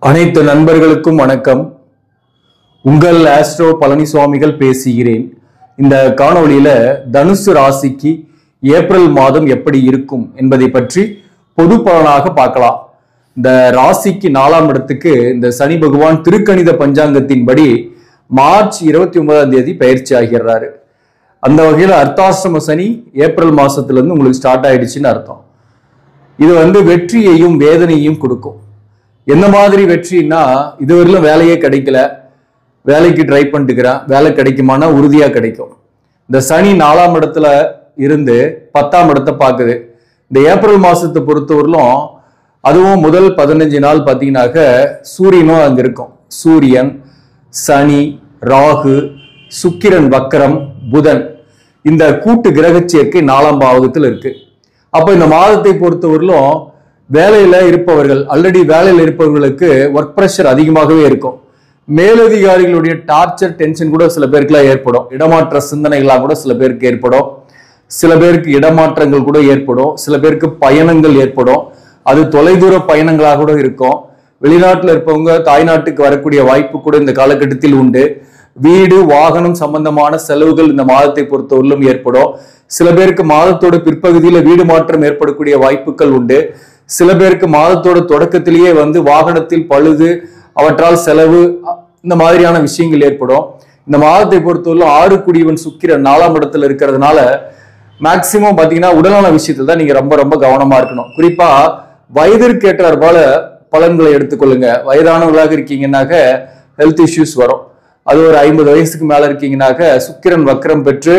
அனைத்து நண்பர்களுக்கும் வணக்கம். உங்கள் ஆஸ்ட்ரோ பழனிசுவாமிகள் பேசுகிறேன். இந்த காணொளியில தனுசு ராசிக்கு ஏப்ரல் மாதம் எப்படி இருக்கும் என்பதை பற்றி பொது பலனாக பார்க்கலாம். இந்த ராசிக்கு 4ஆம் இடத்துக்கு இந்த சனி பகவான் திருக்கணித பஞ்சாங்கத்தின்படி மார்ச் 29ஆம் தேதி பயிற்சி ஆகிறாரு. அந்த வகையில் அர்த்தாஷ்டம சனி ஏப்ரல் மாசத்துல இருந்து உங்களுக்கு ஸ்டார்ட் ஆயிடுச்சுன்னு அர்த்தம். இது வெற்றியையும் வேதனையும் கொடுக்கும். என்ன மாதிரி வெற்றின்னா, இதுவரையிலும் வேலையே கிடைக்கல, வேலைக்கு ட்ரை பண்ணிட்டுக்கிறேன், வேலை கிடைக்குமானா உறுதியா கிடைக்கும். இந்த சனி 4ஆம் இடத்துல இருந்து 10ஆம் இடத்தை பார்க்குது. இந்த ஏப்ரல் மாசத்தை பொறுத்தவரையிலும் அதுவும் முதல் 15 நாள் பார்த்தீங்கன்னாக்க சூரியனும் அங்க இருக்கும். சூரியன், சனி, ராகு, சுக்கிரன் வக்கரம், புதன், இந்த கூட்டு கிரக சேர்க்கை 4ஆம் பாவகத்தில் இருக்கு. அப்ப இந்த மாதத்தை பொறுத்தவரையிலும் வேலையில இருப்பவர்கள், ஆல்ரெடி வேலையில் இருப்பவர்களுக்கு ஒர்க் ப்ரெஷர் அதிகமாகவே இருக்கும். மேலதிகாரிகளுடைய டார்ச்சர், டென்ஷன் கூட சில பேருக்குலாம் ஏற்படும். இடமாற்ற சிந்தனைகளாக கூட சில பேருக்கு ஏற்படும். சில பேருக்கு இடமாற்றங்கள் கூட ஏற்படும். சில பேருக்கு பயணங்கள் ஏற்படும். அது தொலைதூர பயணங்களாக கூட இருக்கும். வெளிநாட்டில் இருப்பவங்க தாய்நாட்டுக்கு வரக்கூடிய வாய்ப்பு கூட இந்த காலகட்டத்தில் உண்டு. வீடு, வாகனம் சம்பந்தமான செலவுகள் இந்த மாதத்தை பொறுத்தவரையிலும் ஏற்படும். சில பேருக்கு மாதத்தோட பிற்பகுதியில வீடு மாற்றம் ஏற்படக்கூடிய வாய்ப்புகள் உண்டு. சில பேருக்கு மாதத்தோட தொடக்கத்திலேயே வாகனத்தில் பழுது, அவற்றால் செலவு, இந்த மாதிரியான விஷயங்கள் ஏற்படும். இந்த மாதத்தை பொறுத்தவரை 6 குடியவன் சுக்கிரன் 4ஆம் இடத்துல இருக்கிறதுனால மேக்சிமம் பாத்தீங்கன்னா உடல்நல விஷயத்துல தான் நீங்க ரொம்ப ரொம்ப கவனமா இருக்கணும். குறிப்பா வயதிற்கு ஏற்றார் போல பலன்களை எடுத்துக்கொள்ளுங்க. வயதானவர்களாக இருக்கீங்கன்னாக்க ஹெல்த் இஷ்யூஸ் வரும். அது ஒரு 50 வயசுக்கு மேல இருக்கீங்கன்னாக்க சுக்கிரன் வக்கரம் பெற்று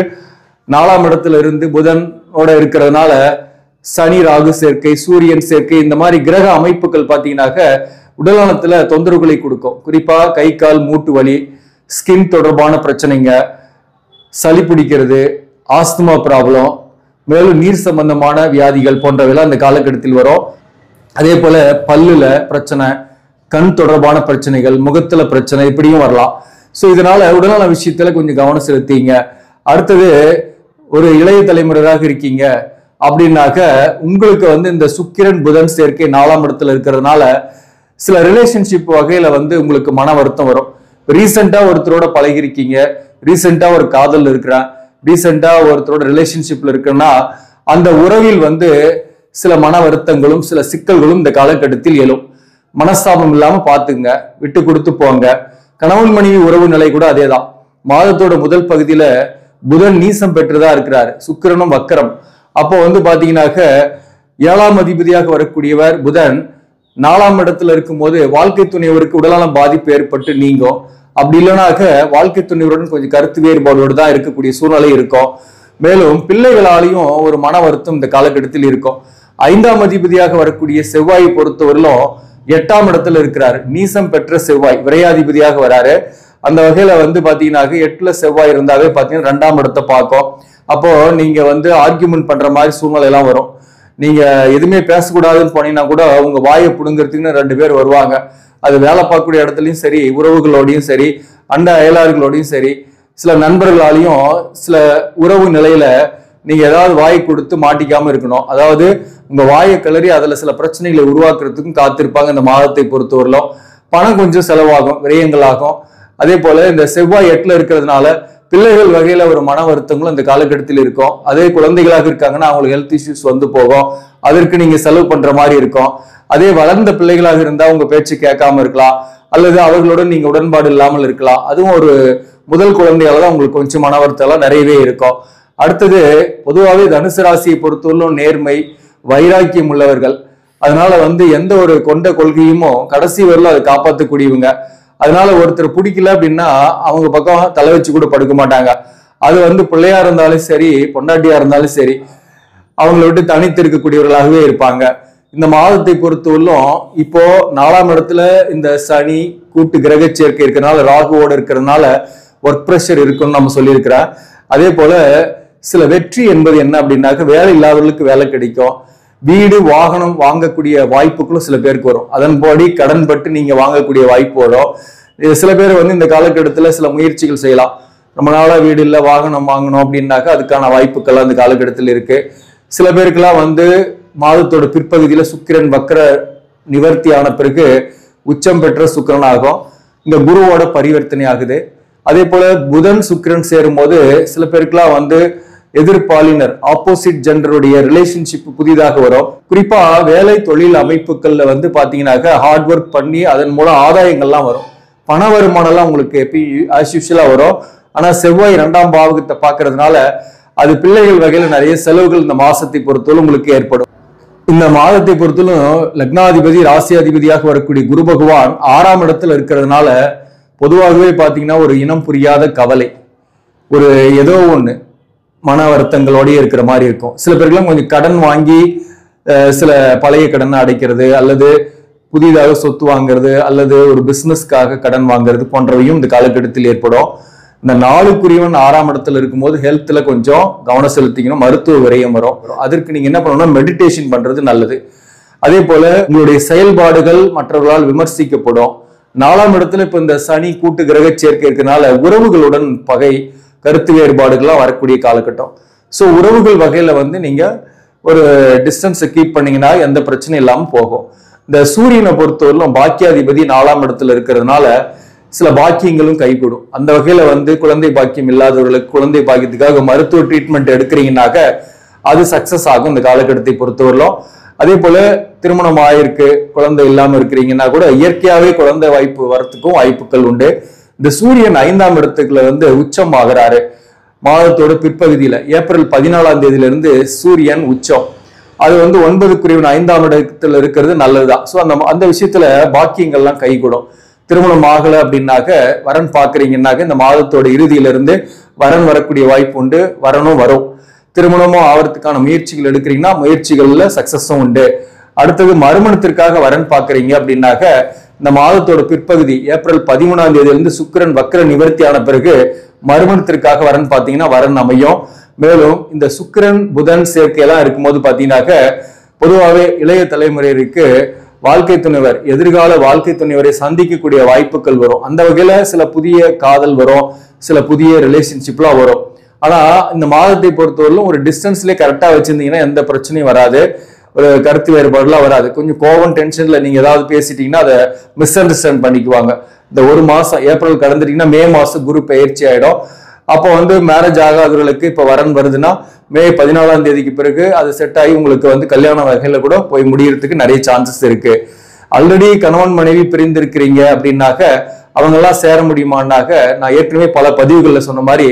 4ஆம் இடத்துல இருந்து புதனோட இருக்கிறதுனால சனி ராகு சேர்க்கை, சூரியன் சேர்க்கை, இந்த மாதிரி கிரக அமைப்புகள் பார்த்தீங்கன்னாக்க உடல்நலத்துல தொந்தரவுகளை கொடுக்கும். குறிப்பா கை கால் மூட்டு வலி, ஸ்கின் தொடர்பான பிரச்சனைங்க, சளி பிடிக்கிறது, ஆஸ்துமா ப்ராப்ளம், மேலும் நீர் சம்பந்தமான வியாதிகள் போன்றவைலாம் அந்த காலகட்டத்தில் வரும். அதே போல பல்லுல பிரச்சனை, கண் தொடர்பான பிரச்சனைகள், முகத்துல பிரச்சனை, இப்படியும் வரலாம். ஸோ இதனால உடல்நல விஷயத்துல கொஞ்சம் கவனம் செலுத்திங்க. அடுத்தது ஒரு இளைய தலைமுறையாக இருக்கீங்க அப்படின்னாக்க உங்களுக்கு இந்த சுக்கிரன் புதன் சேர்க்கை 4ஆம் இடத்துல இருக்கிறதுனால சில ரிலேஷன்ஷிப் வகையில உங்களுக்கு மன வருத்தம் வரும். ரீசெண்டா ஒருத்தரோட பழகிருக்கீங்க, ரீசெண்டா ஒரு காதல் இருக்கிறேன், ரீசெண்டா ஒருத்தரோட ரிலேஷன்ஷிப்ல இருக்குன்னா அந்த உறவில் சில மன வருத்தங்களும் சில சிக்கல்களும் இந்த காலகட்டத்தில் எழும். மனஸ்தாபம் இல்லாம பாத்துங்க, விட்டு கொடுத்து போங்க. கணவன் மனைவி உறவு நிலை கூட அதேதான். மாதத்தோட முதல் பகுதியில புதன் நீசம் பெற்றுதான் இருக்கிறாரு, சுக்கிரனும் வக்கரம். அப்போ பாத்தீங்கன்னாக்க 7ஆம் அதிபதியாக வரக்கூடியவர் புதன் 4ஆம் இடத்துல இருக்கும்போது வாழ்க்கை துணைவருக்கு உடல்நலம் பாதிப்பு ஏற்பட்டு நீங்கும். அப்படி இல்லைனாக்க வாழ்க்கை துணைவருடன் கொஞ்சம் கருத்து வேறுபாடோடு தான் இருக்கக்கூடிய சூழ்நிலை இருக்கும். மேலும் பிள்ளைகளாலையும் ஒரு மன வருத்தம் இந்த காலகட்டத்தில் இருக்கும். 5ஆம் அதிபதியாக வரக்கூடிய செவ்வாயை பொறுத்தவரையிலும் 8ஆம் இடத்துல இருக்கிறாரு. நீசம் பெற்ற செவ்வாய் விரையாதிபதியாக வராரு. அந்த வகையில பாத்தீங்கன்னாக்க 8ல செவ்வாய் இருந்தாவே பாத்தீங்கன்னா 2ஆம் இடத்தை பார்க்கும். அப்போ நீங்க ஆர்கியூமெண்ட் பண்ற மாதிரி சூழ்நிலை எல்லாம் வரும். நீங்க எதுவுமே பேசக்கூடாதுன்னு போனீங்கன்னா கூட உங்க வாயை புடுங்கிறதுக்குன்னு 2 பேர் வருவாங்க. அது வேலை பார்க்கக்கூடிய இடத்துலயும் சரி, உறவுகளோடையும் சரி, அண்ட அயலார்களோடையும் சரி, சில நண்பர்களாலையும் சில உறவு நிலையில நீங்க ஏதாவது வாயை கொடுத்து மாட்டிக்காம இருக்கணும். அதாவது உங்க வாயை கிளறி அதுல சில பிரச்சனைகளை உருவாக்குறதுக்கும் காத்திருப்பாங்க. இந்த மாதத்தை பொறுத்தவரையிலும் பணம் கொஞ்சம் செலவாகும், விரயங்கள் ஆகும். அதே போல இந்த செவ்வாய் 8ல இருக்கிறதுனால பிள்ளைகள் வகையில ஒரு மன வருத்தங்களும் இந்த காலகட்டத்தில் இருக்கும். அதே குழந்தைகளாக இருக்காங்கன்னா அவங்களுக்கு ஹெல்த் இஷ்யூஸ் போகும். அதற்கு நீங்க செலவு பண்ற மாதிரி இருக்கும். அதே வளர்ந்த பிள்ளைகளாக இருந்தா உங்க பேச்சு கேட்காம இருக்கலாம், அல்லது அவர்களுடன் நீங்க உடன்பாடு இல்லாமல் இருக்கலாம். அதுவும் ஒரு முதல் குழந்தையால தான் உங்களுக்கு கொஞ்சம் மன வருத்தம் எல்லாம் நிறையவே இருக்கும். அடுத்தது பொதுவாகவே தனுசு ராசியை பொறுத்தவரையிலும் நேர்மை, வைராக்கியம் உள்ளவர்கள். அதனால எந்த ஒரு கொண்ட கொள்கையுமோ கடைசி வரல அதை காப்பாற்றக்கூடியவங்க. அதனால ஒருத்தர் பிடிக்கல அப்படின்னா அவங்க பக்கம் தலை வச்சு கூட படுக்க மாட்டாங்க. அது பிள்ளையா இருந்தாலும் சரி, பொண்டாட்டியா இருந்தாலும் சரி, அவங்களை விட்டு தனித்து இருக்கக்கூடியவர்களாகவே இருப்பாங்க. இந்த மாதத்தை பொறுத்தவரையிலும் இப்போ 4ஆம் இடத்துல இந்த சனி கூட்டு கிரக சேர்க்கை இருக்கிறதுனால, ராகுவோட இருக்கிறதுனால ஒர்க் ப்ரெஷர் இருக்குன்னு நம்ம சொல்லியிருக்கிறோம். அதே போல சில வெற்றி என்பது என்ன அப்படின்னாக்க, வேலை இல்லாதவர்களுக்கு வேலை கிடைக்கும். வீடு வாகனம் வாங்கக்கூடிய வாய்ப்புகளும் சில பேருக்கு வரும். அதன்படி கடன் பட்டு நீங்க வாங்கக்கூடிய வாய்ப்பு வரும். சில பேர் இந்த காலகட்டத்துல சில முயற்சிகள் செய்யலாம். ரொம்ப நாளா வீடு இல்லை, வாகனம் வாங்கணும் அப்படின்னாக்கா அதுக்கான வாய்ப்புகள் அந்த காலகட்டத்தில் இருக்கு. சில பேருக்கெல்லாம் மாதத்தோட பிற்பகுதியில சுக்கிரன் வக்கர நிவர்த்தி ஆன பிறகு உச்சம் பெற்ற சுக்கிரன் ஆகும். இங்க குருவோட பரிவர்த்தனை ஆகுது. அதே போல புதன் சுக்கிரன் சேரும் போது சில பேருக்குலாம் வந்து எதிர்பாலினர் ஆப்போசிட் ஜெண்டருடைய ரிலேஷன்ஷிப் புதிதாக வரும். குறிப்பா வேலை தொழில் அமைப்புகள்ல வந்து பாத்தீங்கன்னாக்க ஹார்ட் ஒர்க் பண்ணி அதன் மூலம் ஆதாயங்கள்லாம் வரும். பண வருமானம்லாம் உங்களுக்கு ஆஸ் யூஷுவலா வரும். ஆனா செவ்வாய் 2ஆம் பாவகத்தை பாக்குறதுனால அது பிள்ளைகள் வகையில நிறைய செலவுகள் இந்த மாசத்தை பொறுத்தவரை உங்களுக்கு ஏற்படும். இந்த மாதத்தை பொறுத்தவரையும் லக்னாதிபதி ராசியாதிபதியாக வரக்கூடிய குரு பகவான் 6ஆம் இடத்துல இருக்கிறதுனால பொதுவாகவே பாத்தீங்கன்னா ஒரு இனம் புரியாத கவலை, ஒரு ஏதோ ஒண்ணு மன வருத்தங்களோடய இருக்கிற மாதிரி இருக்கும். சில பேருக்குலாம் கொஞ்சம் கடன் வாங்கி சில பழைய கடனை அடைக்கிறது, அல்லது புதிதாக சொத்து வாங்குறது, அல்லது ஒரு பிசினஸ்க்காக கடன் வாங்குறது போன்றவையும் இந்த காலகட்டத்தில் ஏற்படும். இந்த 4க்குரியவன் 6ஆம் இடத்துல இருக்கும்போது ஹெல்த்ல கொஞ்சம் கவனம் செலுத்திக்கணும். மருத்துவ விரயம் வரும். அதற்கு நீங்க என்ன பண்ணணும்னா மெடிடேஷன் பண்றது நல்லது. அதே போல உங்களுடைய செயல்பாடுகள் மற்றவர்களால் விமர்சிக்கப்படும். 4ஆம் இடத்துல இப்ப இந்த சனி கூட்டு கிரக சேர்க்கை இருக்கனால உறவுகளுடன் பகை, கருத்து வேறுபாடுகள்லாம் வரக்கூடிய காலகட்டம். ஸோ உறவுகள் வகையில வந்து நீங்க ஒரு டிஸ்டன்ஸை கீப் பண்ணீங்கன்னா எந்த பிரச்சனையும் இல்லாம போகும். இந்த சூரியனை பொறுத்தவரையிலும் பாக்கியாதிபதி 4ஆம் இடத்துல இருக்கிறதுனால சில பாக்கியங்களும் கைகூடும். அந்த வகையில வந்து குழந்தை பாக்கியம் இல்லாதவர்களுக்கு குழந்தை பாக்கியத்துக்காக மருத்துவ ட்ரீட்மெண்ட் எடுக்கிறீங்கன்னாக்க அது சக்சஸ் ஆகும் இந்த காலகட்டத்தை பொறுத்தவரையிலும். அதே போல திருமணம் ஆயிருக்கு, குழந்தை இல்லாம இருக்கிறீங்கன்னா கூட இயற்கையாவே குழந்தை வாய்ப்பு வரத்துக்கும் வாய்ப்புகள் உண்டு. இந்த சூரியன் 5ஆம் இடத்துக்குள்ள வந்து உச்சம் ஆகிறாரு மாதத்தோட பிற்பகுதியில. ஏப்ரல் 14ஆம் தேதியிலிருந்து சூரியன் உச்சம். அது வந்து 9க்குரியவன் 5ஆம் இடத்துல இருக்கிறது நல்லதுதான். ஸோ அந்த விஷயத்துல பாக்கியங்கள்லாம் கைகூடும். திருமணம் ஆகல அப்படின்னாக்க வரன் பாக்குறீங்கன்னாக்க இந்த மாதத்தோட இறுதியிலிருந்து வரன் வரக்கூடிய வாய்ப்பு உண்டு. வரனும் வரும். திருமணமும் ஆவறதுக்கான முயற்சிகள் எடுக்கிறீங்கன்னா முயற்சிகள்ல சக்சஸும் உண்டு. அடுத்தது மறுமணத்திற்காக வரன் பாக்குறீங்க அப்படின்னாக்க இந்த மாதத்தோட பிற்பகுதி ஏப்ரல் 13ஆம் தேதியிலிருந்து சுக்கிரன் வக்ர நிவர்த்தியான பிறகு மறுமணத்திற்காக வரன் பார்த்தீங்கன்னா வரன் அமையும். மேலும் இந்த சுக்கிரன் புதன் சேர்க்கையெல்லாம் இருக்கும்போது பாத்தீங்கன்னாக்க பொதுவாகவே இளைய தலைமுறையிற்கு வாழ்க்கை துணைவர், எதிர்கால வாழ்க்கை துணைவரை சந்திக்கக்கூடிய வாய்ப்புகள் வரும். அந்த வகையில சில புதிய காதல் வரும், சில புதிய ரிலேஷன்ஷிப்லாம் வரும். ஆனா இந்த மாதத்தை பொறுத்தவரையிலும் ஒரு டிஸ்டன்ஸ்லேயே கரெக்டா வச்சிருந்தீங்கன்னா எந்த பிரச்சனையும் வராது, ஒரு கருத்து வேறுபாடுலாம் வராது. கொஞ்சம் கோவம் டென்ஷன்ல நீங்க ஏதாவது பேசிட்டீங்கன்னா அதை மிஸ் அண்டர்ஸ்டாண்ட் பண்ணிக்குவாங்க. இந்த ஒரு மாசம் ஏப்ரல் கடந்துட்டீங்கன்னா மே மாசம் குரு பயிற்சி ஆயிடும். அப்போ வந்து மேரேஜ் ஆகாதவர்களுக்கு இப்ப வரன் வருதுன்னா மே 14ஆம் தேதிக்கு பிறகு அது செட் ஆகி உங்களுக்கு வந்து கல்யாண வகையில கூட போய் முடியறதுக்கு நிறைய சான்சஸ் இருக்கு. ஆல்ரெடி கணவன் மனைவி பிரிந்திருக்கிறீங்க அப்படின்னாக்க அவங்க எல்லாம் சேர முடியுமான்னாக்க நான் ஏற்கனவே பல பதிவுகள்ல சொன்ன மாதிரி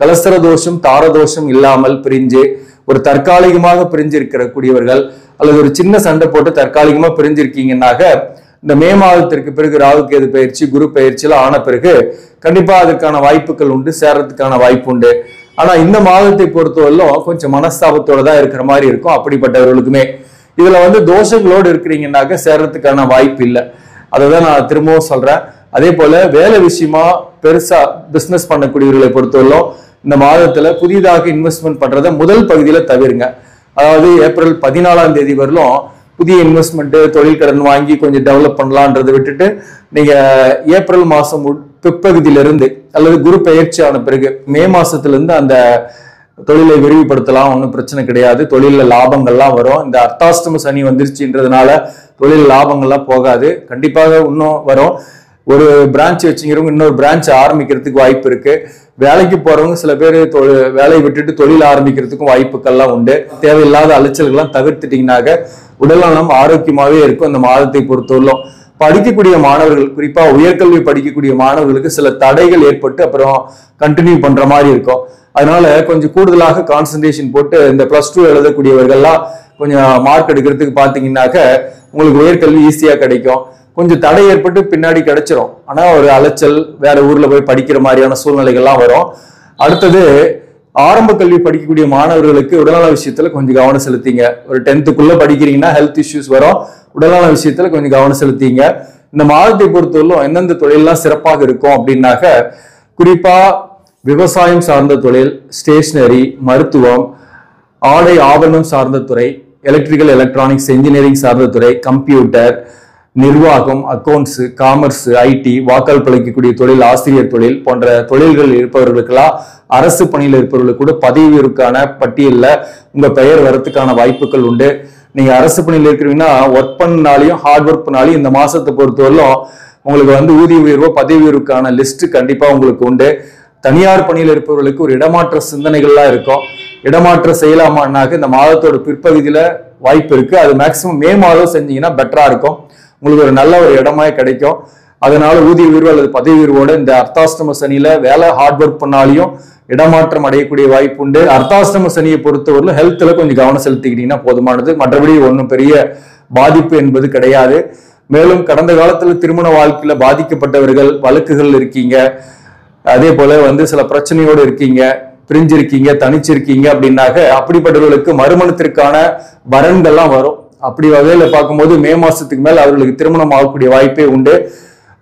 கலஸ்தர தோஷம் தாரதோஷம் இல்லாமல் பிரிஞ்சு ஒரு தற்காலிகமாக பிரிஞ்சிருக்கிற கூடியவர்கள் அல்லது ஒரு சின்ன சண்டை போட்டு தற்காலிகமா பிரிஞ்சிருக்கீங்கன்னாக்க இந்த மே மாதத்திற்கு பிறகு ராகுகேது பயிற்சி குரு பயிற்சியெல்லாம் ஆன பிறகு கண்டிப்பா அதற்கான வாய்ப்புகள் உண்டு, சேரத்துக்கான வாய்ப்பு உண்டு. ஆனா இந்த மாதத்தை பொறுத்தவரையிலும் கொஞ்சம் மனஸ்தாபத்தோட தான் இருக்கிற மாதிரி இருக்கும் அப்படிப்பட்டவர்களுக்குமே. இதுல வந்து தோஷங்களோடு இருக்கிறீங்கன்னாக்க சேரத்துக்கான வாய்ப்பு இல்லை. அதை தான் நான் திரும்பவும் சொல்றேன். அதே போல வேலை விஷயமா பெருசா பிசினஸ் பண்ணக்கூடியவர்களை பொறுத்தவரையிலும் இந்த மாதத்துல புதிதாக இன்வெஸ்ட்மெண்ட் பண்றதை முதல் பகுதியில தவிருங்க. அதாவது ஏப்ரல் 14ஆம் தேதி வரலும் புதிய இன்வெஸ்ட்மெண்ட் தொழில் கடன் வாங்கி கொஞ்சம் டெவலப் பண்ணலான்றதை விட்டுட்டு நீங்க ஏப்ரல் மாசம் பிற்பகுதியிலிருந்து அல்லது குரு பயிற்சியான பிறகு மே மாசத்துல இருந்து அந்த தொழிலை விரிவுபடுத்தலாம். ஒன்றும் பிரச்சனை கிடையாது. தொழில லாபங்கள்லாம் வரும். இந்த அர்த்தாஷ்டம சனி வந்துருச்சுன்றதுனால தொழில் லாபங்கள்லாம் போகாது, கண்டிப்பாக இன்னும் வரும். ஒரு பிரான்ச் வச்சுக்கிறவங்க இன்னொரு பிரான்ச் ஆரம்பிக்கிறதுக்கு வாய்ப்பு இருக்கு. வேலைக்கு போறவங்க சில பேர் வேலையை விட்டுட்டு தொழில் ஆரம்பிக்கிறதுக்கும் வாய்ப்புகள்லாம் உண்டு. தேவையில்லாத அலைச்சல்கள்லாம் தவிர்த்துட்டீங்கன்னாக்க உடல்நலம் ஆரோக்கியமாவே இருக்கும். இந்த மாதத்தை பொறுத்தவரையிலும் படிக்கக்கூடிய மாணவர்கள், குறிப்பா உயர்கல்வி படிக்கக்கூடிய மாணவர்களுக்கு சில தடைகள் ஏற்பட்டு அப்புறம் கண்டினியூ பண்ற மாதிரி இருக்கும். அதனால கொஞ்சம் கூடுதலாக கான்சன்ட்ரேஷன் போட்டு இந்த +2 எழுதக்கூடியவர்கள்லாம் கொஞ்சம் மார்க் எடுக்கிறதுக்கு பாத்தீங்கன்னாக்க உங்களுக்கு உயர்கல்வி ஈஸியா கிடைக்கும். கொஞ்சம் தடை ஏற்பட்டு பின்னாடி கிடைச்சிரும். ஆனா ஒரு அலைச்சல், வேற ஊர்ல போய் படிக்கிற மாதிரியான சூழ்நிலைகள்லாம் வரும். அடுத்தது ஆரம்ப கல்வி படிக்கக்கூடிய மாணவர்களுக்கு உடல்நல விஷயத்துல கொஞ்சம் கவனம் செலுத்திங்க. ஒரு 10th படிக்கிறீங்கன்னா ஹெல்த் இஷ்யூஸ் வரும். உடல்நல விஷயத்துல கொஞ்சம் கவனம் செலுத்திங்க. இந்த மாதத்தை பொறுத்தவரையிலும் எந்தெந்த தொழிலெல்லாம் சிறப்பாக இருக்கும் அப்படின்னாக்க குறிப்பா விவசாயம் சார்ந்த தொழில், ஸ்டேஷனரி, மருத்துவம், ஆடை ஆபரணம் சார்ந்த துறை, எலக்ட்ரிக்கல் எலக்ட்ரானிக்ஸ் இன்ஜினியரிங் சார்ந்த துறை, கம்ப்யூட்டர், நிர்வாகம், அக்கௌண்ட்ஸ், காமர்ஸ், ஐடி, வாக்கால் பிழைக்கக்கூடிய தொழில், ஆசிரியர் தொழில் போன்ற தொழில்கள் இருப்பவர்களுக்கெல்லாம் அரசு பணியில் இருப்பவர்களுக்கு கூட பதவி உயர்வுக்கான பட்டியலில் உங்க பெயர் வரத்துக்கான வாய்ப்புகள் உண்டு. நீங்க அரசு பணியில் இருக்கிறீங்கன்னா ஒர்க் பண்ணாலையும் ஹார்ட் ஒர்க் பண்ணாலையும் இந்த மாசத்தை பொறுத்தவரையிலும் உங்களுக்கு வந்து ஊதிய உயர்வோ பதவி உயர்வுக்கான லிஸ்ட் கண்டிப்பா உங்களுக்கு உண்டு. தனியார் பணியில் இருப்பவர்களுக்கு ஒரு இடமாற்ற சிந்தனைகள்லாம் இருக்கும். இடமாற்றம் செய்யலாமான்னாக்க இந்த மாதத்தோட பிற்பகுதியில வாய்ப்பு இருக்கு. அது மேக்சிமம் மே மாதம் செஞ்சீங்கன்னா பெட்டரா இருக்கும். உங்களுக்கு ஒரு நல்ல ஒரு இடமா கிடைக்கும். அதனால ஊதிய உயர்வு அல்லது பதவி உயர்வோட இந்த அர்த்தாஷ்டம சனியில வேலை ஹார்ட் ஒர்க் பண்ணாலையும் இடமாற்றம் அடையக்கூடிய வாய்ப்பு உண்டு. அர்த்தாஷ்டம சனியை பொறுத்தவரை ஹெல்த்ல கொஞ்சம் கவனம் செலுத்திக்கிட்டீங்கன்னா போதுமானது. மற்றபடி ஒன்றும் பெரிய பாதிப்பு என்பது கிடையாது. மேலும் கடந்த காலத்துல திருமண வாழ்க்கையில பாதிக்கப்பட்டவர்கள், வழக்குகள் இருக்கீங்க, அதே போல வந்து சில பிரச்சனையோடு இருக்கீங்க, பிரிஞ்சிருக்கீங்க, தனிச்சிருக்கீங்க அப்படின்னாக்க அப்படிப்பட்டவர்களுக்கு மறுமணத்திற்கான வரன்கள்லாம் வரும். அப்படி வகையில பார்க்கும்போது மே மாசத்துக்கு மேல் அவர்களுக்கு திருமணம் ஆகக்கூடிய வாய்ப்பே உண்டு.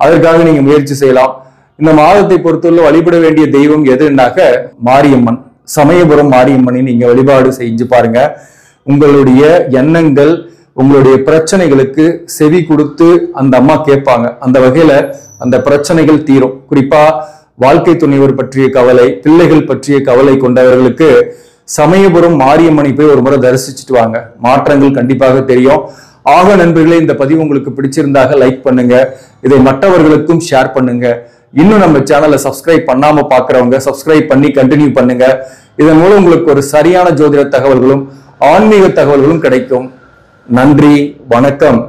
அதற்காக நீங்க முயற்சி செய்யலாம். இந்த மாதத்தை பொறுத்தவரை வழிபட வேண்டிய தெய்வம் எதுனாக்க மாரியம்மன், சமயபுரம் மாரியம்மனை நீங்க வழிபாடு செஞ்சு பாருங்க. உங்களுடைய எண்ணங்கள், உங்களுடைய பிரச்சனைகளுக்கு செவி கொடுத்து அந்த அம்மா கேட்பாங்க. அந்த வகையில அந்த பிரச்சனைகள் தீரும். குறிப்பா வாழ்க்கை துணைவர் பற்றிய கவலை, பிள்ளைகள் பற்றிய கவலை கொண்டவர்களுக்கு சமயபுரம் மாரியம்மனை போய் ஒரு முறை தரிசிச்சுட்டு வாங்க. மாற்றங்கள் கண்டிப்பாக தெரியும். ஆக நண்பர்களே, இந்த பதிவு உங்களுக்கு பிடிச்சிருந்தாக லைக் பண்ணுங்க. இதை மற்றவர்களுக்கும் ஷேர் பண்ணுங்க. இன்னும் நம்ம சேனலை சப்ஸ்கிரைப் பண்ணாம பாக்குறவங்க சப்ஸ்கிரைப் பண்ணி கண்டினியூ பண்ணுங்க. இதன் மூலம் உங்களுக்கு ஒரு சரியான ஜோதிட தகவல்களும் ஆன்மீக தகவல்களும் கிடைக்கும். நன்றி, வணக்கம்.